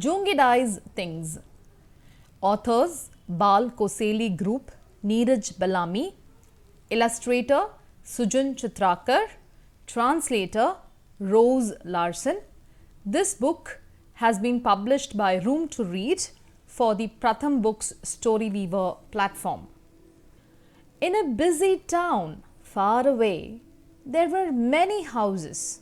Joongedai's Things. Authors Bal Koseli Group, Neeraj Balami. Illustrator Sujan Chitrakar. Translator Rose Larson. This book has been published by Room to Read for the Pratham Books Storyweaver platform. In a busy town far away, there were many houses.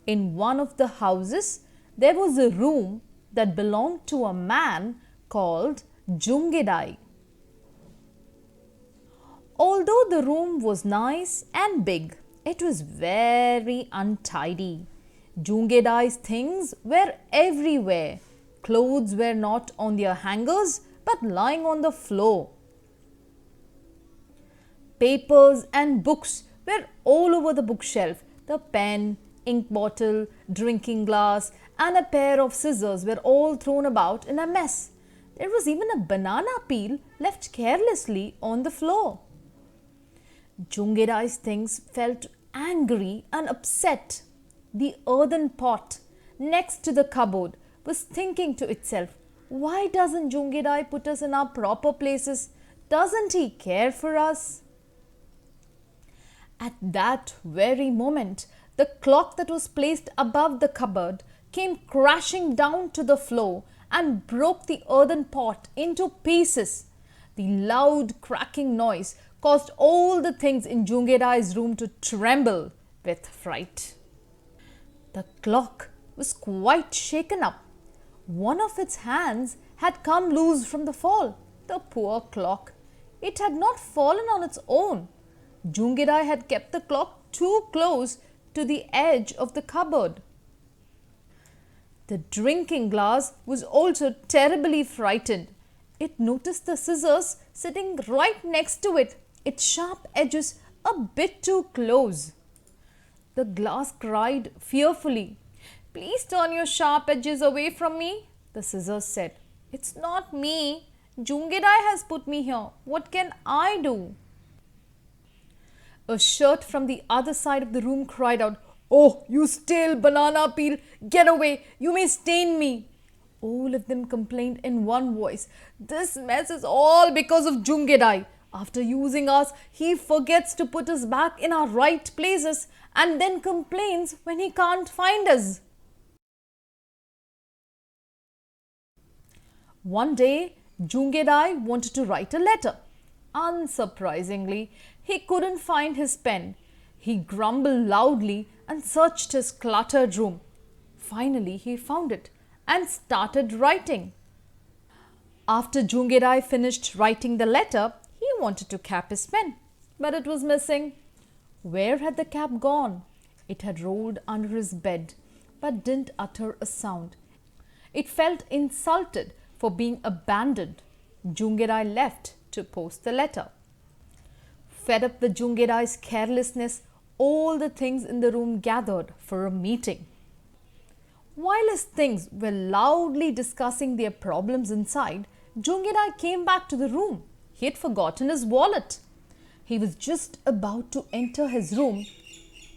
In one of the houses, there was a room that belonged to a man called Joongedai. Although the room was nice and big, it was very untidy. Joongedai's things were everywhere. Clothes were not on their hangers but lying on the floor. Papers and books were all over the bookshelf. The pen, ink bottle, drinking glass, and a pair of scissors were all thrown about in a mess. There was even a banana peel left carelessly on the floor. Joongedai's things felt angry and upset. The earthen pot next to the cupboard was thinking to itself, "Why doesn't Joongedai put us in our proper places? Doesn't he care for us?" At that very moment, the clock that was placed above the cupboard came crashing down to the floor and broke the earthen pot into pieces. The loud cracking noise caused all the things in Joongedai's room to tremble with fright. The clock was quite shaken up. One of its hands had come loose from the fall. The poor clock! It had not fallen on its own. Joongedai had kept the clock too close to the edge of the cupboard. The drinking glass was also terribly frightened. It noticed the scissors sitting right next to it, its sharp edges a bit too close. The glass cried fearfully. "Please turn your sharp edges away from me," the scissors said. "It's not me. Joongedai has put me here. What can I do?" A shirt from the other side of the room cried out, "Oh, you stale banana peel! Get away! You may stain me!" All of them complained in one voice, "This mess is all because of Joongedai. After using us, he forgets to put us back in our right places and then complains when he can't find us." One day, Joongedai wanted to write a letter. Unsurprisingly, he couldn't find his pen. He grumbled loudly and searched his cluttered room. Finally, he found it and started writing. After Joongedai finished writing the letter, he wanted to cap his pen, but it was missing. Where had the cap gone? It had rolled under his bed, but didn't utter a sound. It felt insulted for being abandoned. Joongedai left to post the letter. Fed up with Joongedai's carelessness, all the things in the room gathered for a meeting. While his things were loudly discussing their problems inside, Joongedai came back to the room. He had forgotten his wallet. He was just about to enter his room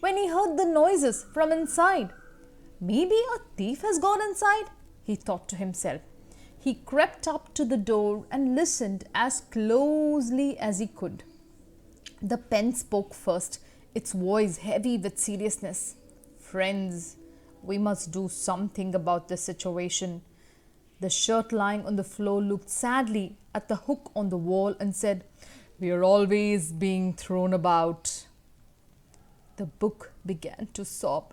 when he heard the noises from inside. "Maybe a thief has gone inside," he thought to himself. He crept up to the door and listened as closely as he could. The pen spoke first, its voice heavy with seriousness. "Friends, we must do something about this situation." The shirt lying on the floor looked sadly at the hook on the wall and said, "We are always being thrown about." The book began to sob.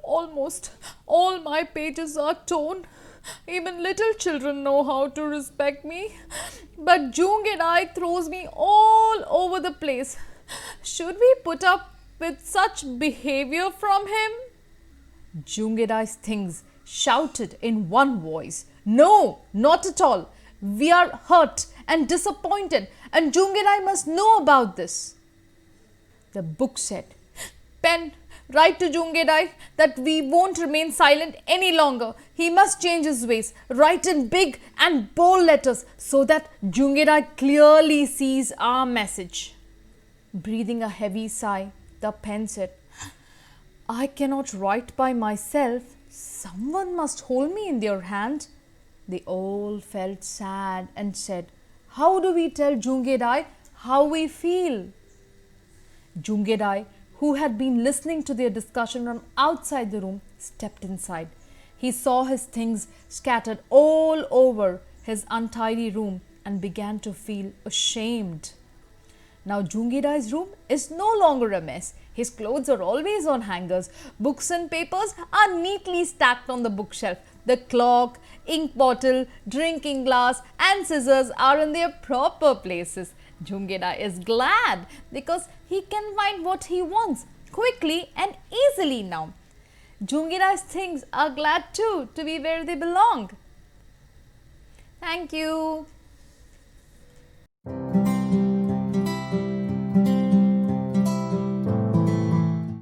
"Almost all my pages are torn. Even little children know how to respect me. But Joongedai throws me all over the place. Should we put up with such behavior from him?" Joongedai's things shouted in one voice, "No, not at all. We are hurt and disappointed, and Joongedai must know about this." The book said, "Pen, write to Joongedai that we won't remain silent any longer. He must change his ways. Write in big and bold letters so that Joongedai clearly sees our message." Breathing a heavy sigh, the pen said, "I cannot write by myself. Someone must hold me in their hand. They all felt sad and said, how do we tell Joongedai how we feel? Joongedai, who had been listening to their discussion from outside the room, stepped inside. He saw his things scattered all over his untidy room and began to feel ashamed. Now Joongedai's room is no longer a mess. His clothes are always on hangers. Books and papers are neatly stacked on the bookshelf. The clock, ink bottle, drinking glass and scissors are in their proper places. Joongedai is glad because he can find what he wants quickly and easily now. Joongedai's things are glad too to be where they belong. Thank you.